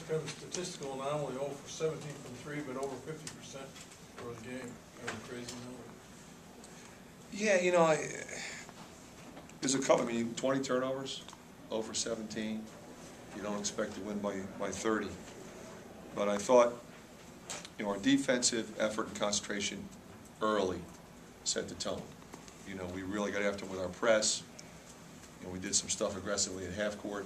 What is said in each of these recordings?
kind of statistical anomaly, 0 for 17 from 3, but over 50% for the game. Kind of a crazy number. Yeah, there's a couple, 20 turnovers, 0 for 17. You don't expect to win by 30. But I thought, our defensive effort and concentration early set the tone. We really got after them with our press. We did some stuff aggressively at half court.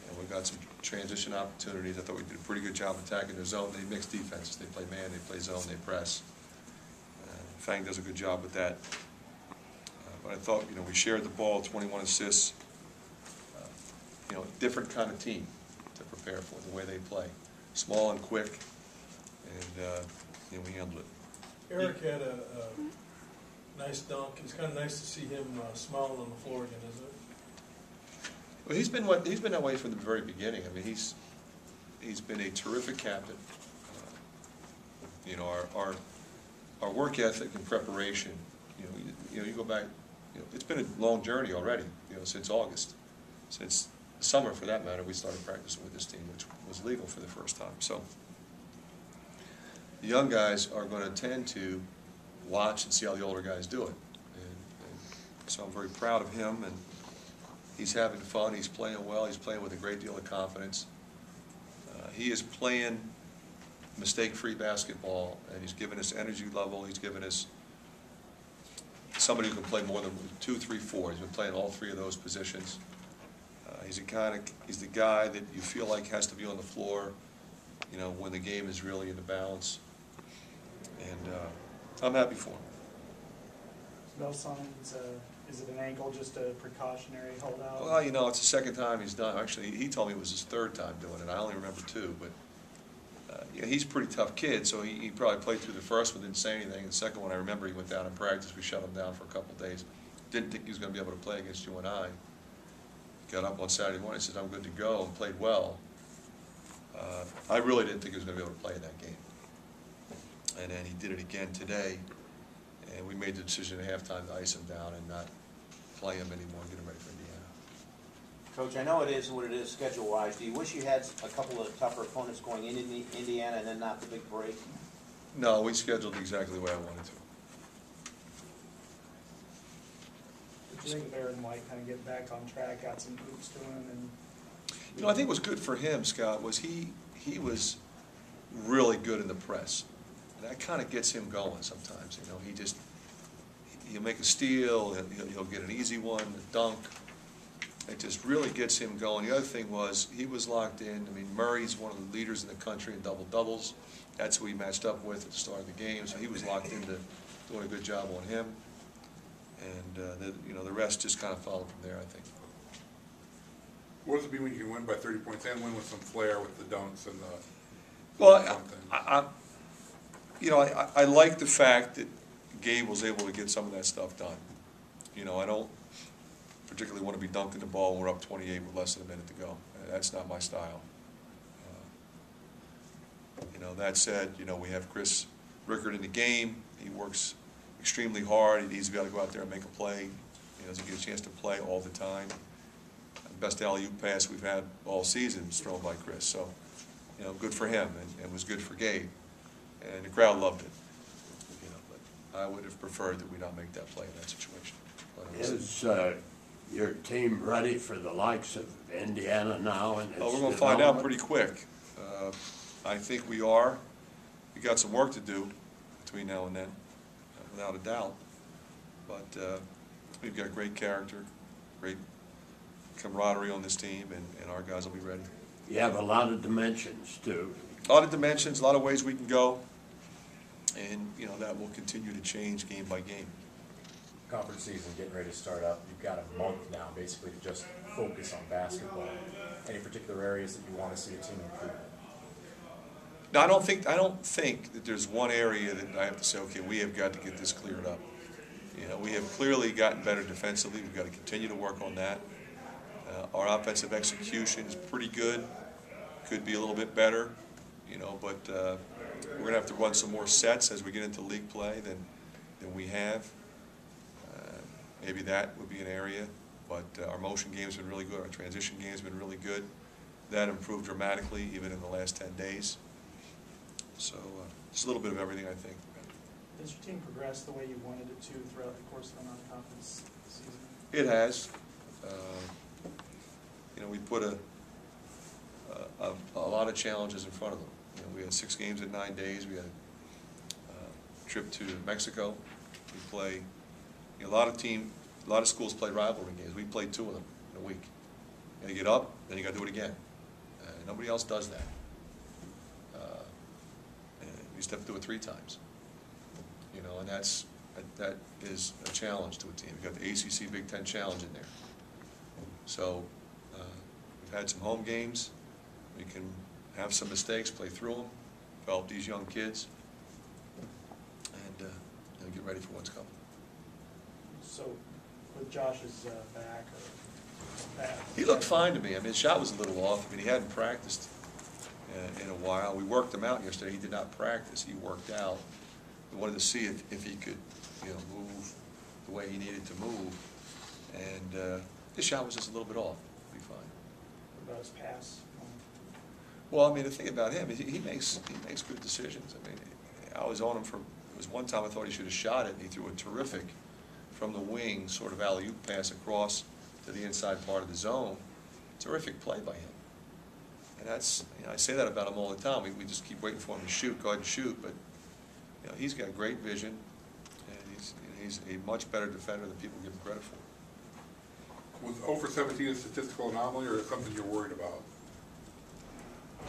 And we got some transition opportunities. I thought we did a pretty good job attacking their zone. They mix defenses. They play man, they play zone, they press. Fang does a good job with that. But I thought, we shared the ball, 21 assists. Different kind of team to prepare for, the way they play. Small and quick, and we handled it. Eric had a nice dunk. It's kind of nice to see him smiling on the floor again, isn't it? Well, he's been that way from the very beginning. He's been a terrific captain. Our work ethic and preparation. You go back. It's been a long journey already. Since August, since the summer for that matter, we started practicing with this team, which was legal for the first time. So the young guys are going to tend to watch and see how the older guys do it. And so I'm very proud of him, and he's having fun, he's playing well, he's playing with a great deal of confidence. He is playing mistake-free basketball, and he's given us energy level, he's given us somebody who can play more than 2, 3, 4. He's been playing all 3 of those positions. He's the guy that you feel like has to be on the floor, when the game is really in the balance. And I'm happy for him. No signs. Is it an ankle, just a precautionary holdout? Well, it's the second time he's done. Actually, he told me it was his 3rd time doing it. I only remember 2, but he's a pretty tough kid, so he probably played through the first one, didn't say anything. The second one, I remember he went down in practice. We shut him down for a couple of days. Didn't think he was going to be able to play against you and I. Got up on Saturday morning and said, I'm good to go, and played well. I really didn't think he was going to be able to play in that game. And then he did it again today, and we made the decision at halftime to ice him down and not play him anymore and get him ready for Indiana. Coach, I know it is what it is schedule-wise. Do you wish you had a couple of tougher opponents going into Indiana and then not the big break? No, we scheduled exactly the way I wanted to. Do you think Baron might kind of get back on track, got some hoops to him? And I think what's good for him, Scott, was he was really good in the press. That kind of gets him going sometimes. He'll make a steal, he'll get an easy one, a dunk. It just really gets him going. The other thing was he was locked in. Murray's one of the leaders in the country in double-doubles. That's who he matched up with at the start of the game, so he was locked into doing a good job on him. And the rest just kind of followed from there, I think. What does it mean when you can win by 30 points and win with some flair with the dunks and the? Well, I like the fact that Gabe was able to get some of that stuff done. I don't particularly want to be dunking the ball when we're up 28 with less than a minute to go. That's not my style. That said, we have Chris Rickard in the game. He works extremely hard. He needs to be able to go out there and make a play. He doesn't get a chance to play all the time. The best alley-oop pass we've had all season was thrown by Chris. So, good for him, and it was good for Gabe. And the crowd loved it. But I would have preferred that we not make that play in that situation. Is your team ready for the likes of Indiana now? And we're going to find out pretty quick. I think we are. We got some work to do between now and then, without a doubt. But we've got great character, great camaraderie on this team, and our guys will be ready. You have a lot of dimensions, too. A lot of dimensions, a lot of ways we can go, and that will continue to change game by game. Conference season getting ready to start up. You've got a month now, basically, to just focus on basketball. Any particular areas that you want to see a team improve? No, I don't think that there's one area that I have to say, okay, we have got to get this cleared up. We have clearly gotten better defensively. We've got to continue to work on that. Our offensive execution is pretty good. Could be a little bit better, but we're going to have to run some more sets as we get into league play than we have. Maybe that would be an area, but our motion game's been really good. Our transition game's been really good. that improved dramatically even in the last 10 days. So it's a little bit of everything, I think. Has your team progressed the way you wanted it to throughout the course of the non-conference season? It has. You know, we put a lot of challenges in front of them. You know, we had 6 games in 9 days. We had a trip to Mexico. We play, you know, a lot of schools play rivalry games. We played 2 of them in a week. You gotta get up, then you gotta do it again. Nobody else does that. And you just have to do it 3 times. You know, and that is a challenge to a team. You've got the ACC Big Ten Challenge in there. So we've had some home games. We can have some mistakes, play through them, develop these young kids, and you know, get ready for what's coming. So, with Josh's back or back? He looked fine to me. I mean, his shot was a little off. I mean, he hadn't practiced in a while. We worked him out yesterday. He did not practice. He worked out. We wanted to see if he could, you know, move the way he needed to move. And his shot was just a little bit off. He'll be fine. What about his pass? Well, I mean, the thing about him is he makes good decisions. I mean, I was on him for, it was one time I thought he should have shot it, and he threw a terrific, from the wing, sort of alley-oop pass across to the inside part of the zone. Terrific play by him. And that's, you know, I say that about him all the time. We just keep waiting for him to shoot, go ahead and shoot, but you know, he's got great vision, and he's a much better defender than people give him credit for. Was 0 for 17 a statistical anomaly, or is it something you're worried about?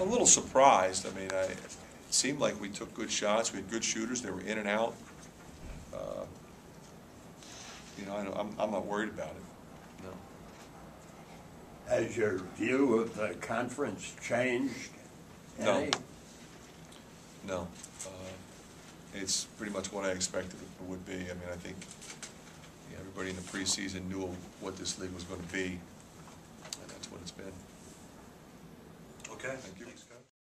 A little surprised. I mean, it seemed like we took good shots. We had good shooters. They were in and out. You know, I'm not worried about it. No. Has your view of the conference changed any? No. It's pretty much what I expected it would be. I mean, I think everybody in the preseason knew what this league was going to be, and that's what it's been. Okay. Thank you. Thanks, Coach.